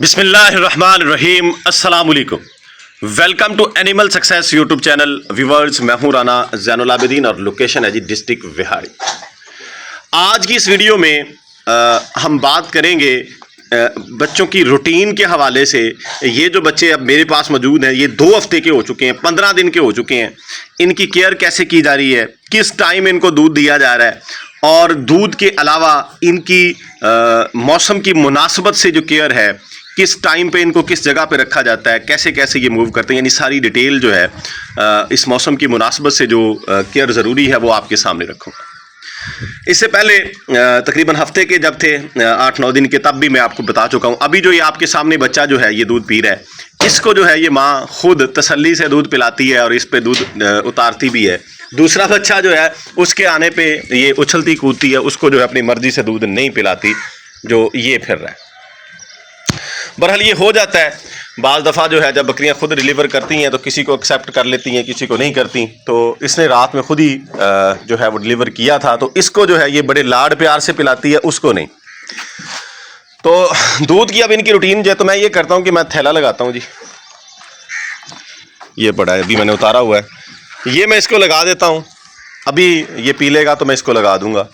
बिस्मिल्लाहिर्रहमानिर्रहीम अस्सलाम वालेकुम। Welcome to animal success YouTube channel. Viewers, मैं हूं राना ज़ैनुल आबिदीन और लोकेशन है जी डिस्ट्रिक्ट विहाड़ी। आज की इस वीडियो में हम बात करेंगे बच्चों की रूटीन के हवाले से। ये जो बच्चे अब मेरे पास मौजूद हैं, ये 2 हफ्ते के हो चुके हैं, 15 दिन के हो चुके हैं। इनकी केयर कैसे की जा रही है, किस टाइम इनको दूध दिया जा रहा है, और दूध के अलावा इनकी मौसम की मुनासबत से जो केयर है, किस टाइम पे इनको किस जगह पे रखा जाता है, कैसे कैसे ये मूव करते हैं, यानी सारी डिटेल जो है इस मौसम की मुनासबत से जो केयर ज़रूरी है वो आपके सामने रखूँगा। इससे पहले तकरीबन हफ्ते के जब थे 8-9 दिन के, तब भी मैं आपको बता चुका हूँ। अभी जो ये आपके सामने बच्चा जो है ये दूध पी रहा है, इसको जो है ये माँ खुद तसल्ली से दूध पिलाती है और इस पे दूध उतारती भी है। दूसरा बच्चा जो है उसके आने पे ये उछलती कूदती है, उसको जो है अपनी मर्जी से दूध नहीं पिलाती, जो ये फिर रहा है। बहरहाल ये हो जाता है। बाज़ दफ़ा जो है जब बकरियां खुद डिलीवर करती हैं तो किसी को एक्सेप्ट कर लेती हैं, किसी को नहीं करती। तो इसने रात में खुद ही जो है वो डिलीवर किया था, तो इसको जो है ये बड़े लाड प्यार से पिलाती है, उसको नहीं। तो दूध की अब इनकी रूटीन जो है, तो मैं ये करता हूँ कि मैं थैला लगाता हूँ जी, ये पड़ा है, अभी मैंने उतारा हुआ है, ये मैं इसको लगा देता हूँ। अभी ये पी लेगा तो मैं इसको लगा दूँगा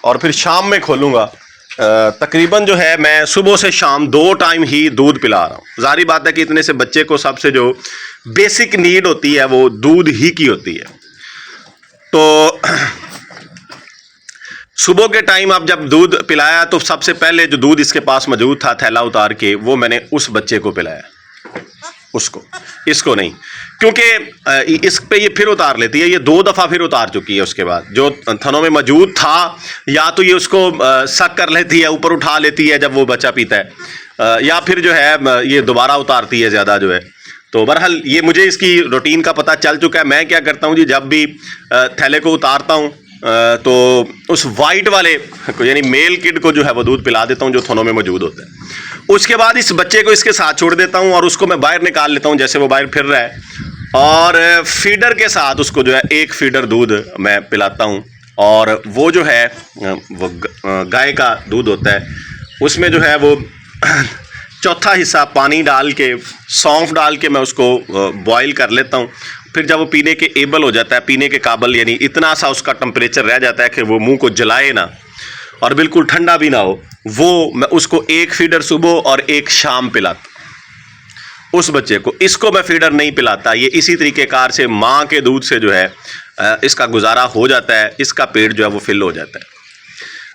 और फिर शाम में खोलूँगा। तकरीबन जो है मैं सुबह से शाम 2 टाइम ही दूध पिला रहा हूँ। ज़ाहिर बात है कि इतने से बच्चे को सबसे जो बेसिक नीड होती है वो दूध ही की होती है। तो सुबह के टाइम अब जब दूध पिलाया तो सबसे पहले जो दूध इसके पास मौजूद था थैला उतार के, वो मैंने उस बच्चे को पिलाया, उसको, इसको नहीं, क्योंकि इस पे ये फिर उतार लेती है। ये 2 दफ़ा फिर उतार चुकी है। उसके बाद जो थनों में मौजूद था, या तो ये उसको सक कर लेती है, ऊपर उठा लेती है जब वो बच्चा पीता है, या फिर जो है ये दोबारा उतारती है ज़्यादा जो है। तो बहरहाल ये मुझे इसकी रूटीन का पता चल चुका है। मैं क्या करता हूँ जी, जब भी थैले को उतारता हूँ तो उस वाइट वाले यानी मेल किड को जो है वो दूध पिला देता हूँ जो थनों में मौजूद होता है। उसके बाद इस बच्चे को इसके साथ छोड़ देता हूँ और उसको मैं बाहर निकाल लेता हूँ, जैसे वो बाहर फिर रहा है, और फीडर के साथ उसको जो है 1 फीडर दूध मैं पिलाता हूँ। और वो जो है वो गाय का दूध होता है, उसमें जो है वो चौथा हिस्सा पानी डाल के, सौंफ डाल के मैं उसको बॉईल कर लेता हूँ। फिर जब वो पीने के एबल हो जाता है, पीने के काबिल, यानी इतना सा उसका टेम्परेचर रह जाता है कि वो मुंह को जलाए ना और बिल्कुल ठंडा भी ना हो, वो मैं उसको 1 फीडर सुबह और 1 शाम पिलाता उस बच्चे को। इसको मैं फीडर नहीं पिलाता। ये इसी तरीक़ेकार से माँ के दूध से जो है इसका गुजारा हो जाता है, इसका पेट जो है वो फिल हो जाता है।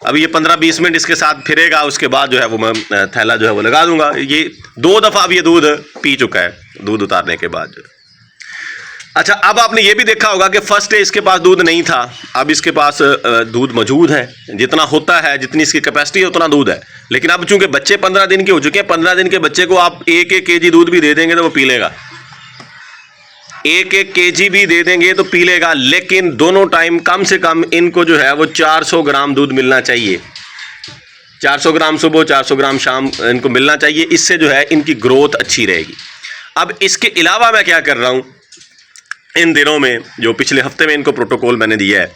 अभी ये 15-20 मिनट इसके साथ फिरेगा, उसके बाद जो है वो मैं थैला जो है वो लगा दूंगा। ये 2 दफ़ा अब ये दूध पी चुका है, दूध उतारने के बाद जो। अच्छा, अब आपने ये भी देखा होगा कि फर्स्ट डे इसके पास दूध नहीं था, अब इसके पास दूध मौजूद है। जितना होता है, जितनी इसकी कैपेसिटी है उतना दूध है। लेकिन अब चूंकि बच्चे 15 दिन के हो चुके हैं, 15 दिन के बच्चे को आप 1-1 केजी दूध भी दे देंगे तो वो पी लेगा, 1-1 केजी भी दे देंगे तो पी लेगा। लेकिन दोनों टाइम कम से कम इनको जो है वो 400 ग्राम दूध मिलना चाहिए। 400 ग्राम सुबह, 400 ग्राम शाम इनको मिलना चाहिए। इससे जो है इनकी ग्रोथ अच्छी रहेगी। अब इसके अलावा मैं क्या कर रहा हूँ इन दिनों में, जो पिछले हफ्ते में इनको प्रोटोकॉल मैंने दिया है,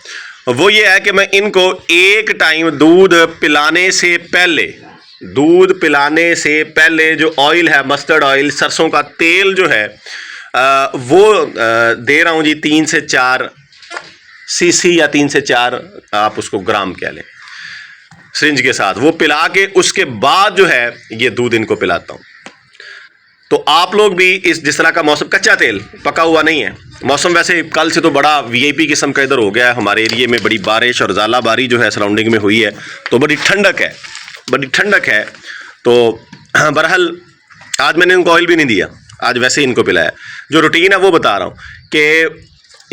वो ये है कि मैं इनको 1 टाइम दूध पिलाने से पहले जो ऑयल है, मस्टर्ड ऑयल, सरसों का तेल जो है वो दे रहा हूँ जी 3 से 4 सीसी या 3 से 4 आप उसको ग्राम कह लें, सिरिंज के साथ वो पिला के उसके बाद जो है ये दूध इनको पिलाता हूँ। तो आप लोग भी इस जिस तरह का मौसम, कच्चा तेल पका हुआ नहीं है मौसम, वैसे कल से तो बड़ा वीआईपी किस्म का इधर हो गया है। हमारे एरिए में बड़ी बारिश और ज़ालाबारी जो है सराउंडिंग में हुई है, तो बड़ी ठंडक है। तो बहरहाल आज मैंने इनको ऑयल भी नहीं दिया, आज वैसे ही इनको पिलाया। जो रूटीन है वो बता रहा हूँ कि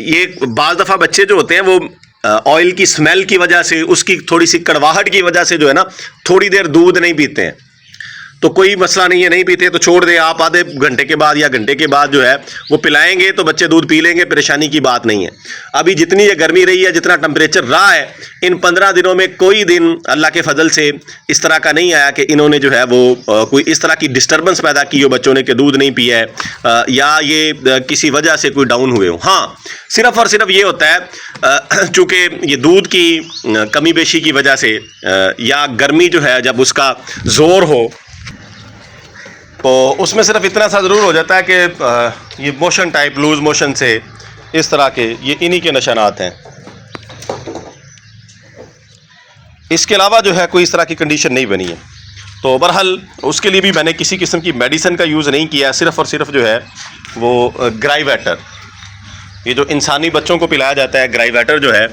ये बाज़ दफ़ा बच्चे जो होते हैं वो ऑयल की स्मेल की वजह से, उसकी थोड़ी सी कड़वाहट की वजह से जो है ना, थोड़ी देर दूध नहीं पीते हैं। तो कोई मसला नहीं है, नहीं पीते तो छोड़ दें आप, आधे घंटे के बाद या घंटे के बाद जो है वो पिलाएंगे तो बच्चे दूध पी लेंगे, परेशानी की बात नहीं है। अभी जितनी ये गर्मी रही है, जितना टेम्परेचर रहा है, इन 15 दिनों में कोई दिन अल्लाह के फजल से इस तरह का नहीं आया कि इन्होंने जो है वो कोई इस तरह की डिस्टर्बेंस पैदा की हो बच्चों ने कि दूध नहीं पिया है या ये किसी वजह से कोई डाउन हुए हो। हाँ, सिर्फ़ और सिर्फ ये होता है चूँकि ये दूध की कमी बेशी की वजह से या गर्मी जो है जब उसका ज़ोर हो, तो उसमें सिर्फ इतना सा ज़रूर हो जाता है कि ये मोशन टाइप लूज़ मोशन से इस तरह के ये इन्हीं के निशानात हैं। इसके अलावा जो है कोई इस तरह की कंडीशन नहीं बनी है। तो बहरहाल उसके लिए भी मैंने किसी किस्म की मेडिसिन का यूज़ नहीं किया, सिर्फ़ और सिर्फ जो है वो ग्राइवेटर, ये जो इंसानी बच्चों को पिलाया जाता है ग्राइवेटर जो है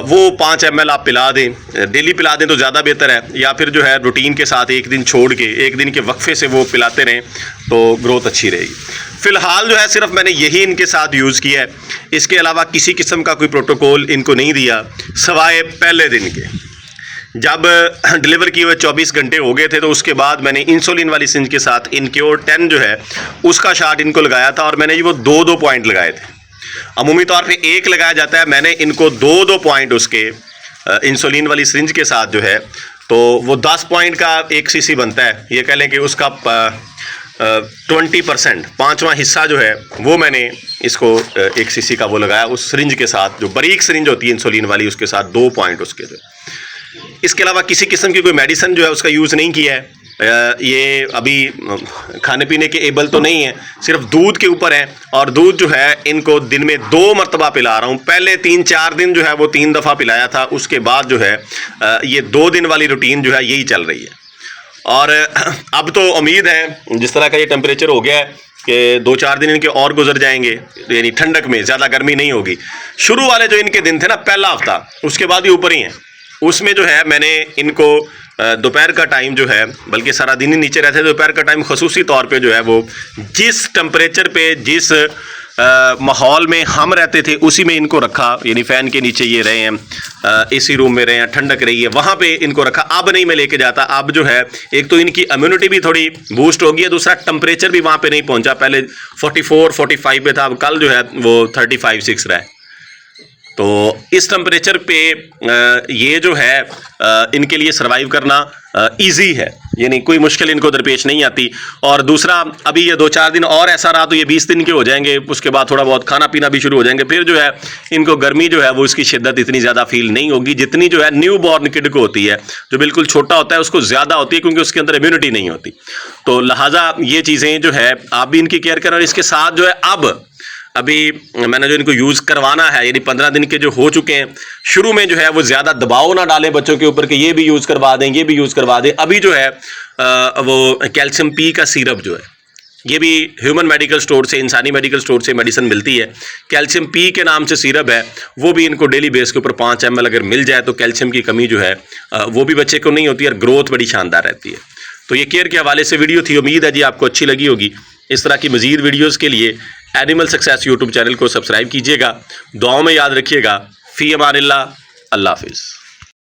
वो 5 ml आप पिला दें, डेली पिला दें तो ज़्यादा बेहतर है, या फिर जो है रूटीन के साथ एक दिन छोड़ के एक दिन के वक्फे से वो पिलाते रहें तो ग्रोथ अच्छी रहेगी। फ़िलहाल जो है सिर्फ मैंने यही इनके साथ यूज़ किया है, इसके अलावा किसी किस्म का कोई प्रोटोकॉल इनको नहीं दिया, सवाए पहले दिन के। जब डिलीवर किए हुए 24 घंटे हो गए थे तो उसके बाद मैंने इंसुलिन वाली सिंज के साथ इनक्योर 10 जो है उसका शॉट इनको लगाया था, और मैंने ये वो 2-2 पॉइंट लगाए थे। अमूमी तौर पे एक लगाया जाता है, मैंने इनको 2-2 पॉइंट उसके इंसुलिन वाली सिरिंज के साथ जो है तो वो 10 पॉइंट का 1 cc बनता है, ये कह लें कि उसका 20% 5वां हिस्सा जो है वो मैंने इसको 1 cc का वो लगाया उस सिरिंज के साथ, जो बारीक सिरिंज होती है इंसुलिन वाली, उसके साथ 2 पॉइंट उसके जो। इसके अलावा किसी किस्म की कोई मेडिसिन जो है उसका यूज़ नहीं किया है। ये अभी खाने पीने के एबल तो नहीं है, सिर्फ दूध के ऊपर है, और दूध जो है इनको दिन में 2 मरतबा पिला रहा हूँ। पहले 3-4 दिन जो है वो 3 दफ़ा पिलाया था, उसके बाद जो है ये 2 दिन वाली रूटीन जो है यही चल रही है। और अब तो उम्मीद है जिस तरह का ये टेम्परेचर हो गया है कि 2-4 दिन इनके और गुजर जाएंगे, यानी ठंडक में ज़्यादा गर्मी नहीं होगी। शुरू वाले जो इनके दिन थे ना, पहला हफ्ता, उसके बाद ये ऊपर ही हैं, उसमें जो है मैंने इनको दोपहर का टाइम जो है, बल्कि सारा दिन ही नीचे रहते थे, दोपहर का टाइम खसूसी तौर पे जो है वो जिस टेम्परेचर पे जिस माहौल में हम रहते थे उसी में इनको रखा, यानी फ़ैन के नीचे ये रहे हैं, एसी रूम में रहे हैं, ठंडक रही है, वहाँ पे इनको रखा। अब नहीं मैं लेके जाता, अब जो है एक तो इनकी इम्यूनिटी भी थोड़ी बूस्ट हो गई है, दूसरा टेम्परेचर भी वहाँ पे नहीं पहुँचा, पहले 44-45 पे था, अब कल जो है वो 35-6 रहा है। तो इस टेम्परेचर पे ये जो है इनके लिए सर्वाइव करना इजी है, यानी कोई मुश्किल इनको दरपेश नहीं आती। और दूसरा, अभी ये 2-4 दिन और ऐसा रहा तो ये 20 दिन के हो जाएंगे, उसके बाद थोड़ा बहुत खाना पीना भी शुरू हो जाएंगे, फिर जो है इनको गर्मी जो है वो इसकी शिद्दत इतनी ज़्यादा फील नहीं होगी जितनी जो है न्यू बॉर्न किड को होती है। जो बिल्कुल छोटा होता है उसको ज़्यादा होती है, क्योंकि उसके अंदर इम्यूनिटी नहीं होती। तो लिहाजा ये चीज़ें जो है आप भी इनकी केयर करें। और इसके साथ जो है अभी मैंने जो इनको यूज़ करवाना है, यानी 15 दिन के जो हो चुके हैं, शुरू में जो है वो ज़्यादा दबाव ना डालें बच्चों के ऊपर कि ये भी यूज़ करवा दें, ये भी यूज़ करवा दें। अभी जो है वो कैल्शियम पी का सिरप जो है, ये भी ह्यूमन मेडिकल स्टोर से, इंसानी मेडिकल स्टोर से मेडिसिन मिलती है, कैल्शियम पी के नाम से सिरप है, वो भी इनको डेली बेस के ऊपर 5 ml अगर मिल जाए तो कैल्शियम की कमी जो है वो भी बच्चे को नहीं होती और ग्रोथ बड़ी शानदार रहती है। तो ये केयर के हवाले से वीडियो थी, उम्मीद है जी आपको अच्छी लगी होगी। इस तरह की मज़ीद वीडियोज़ के लिए एनिमल सक्सेस यूट्यूब चैनल को सब्सक्राइब कीजिएगा। दुआओं में याद रखिएगा। फ़ी अमानिल्लाह, अल्लाह हाफ़िज़।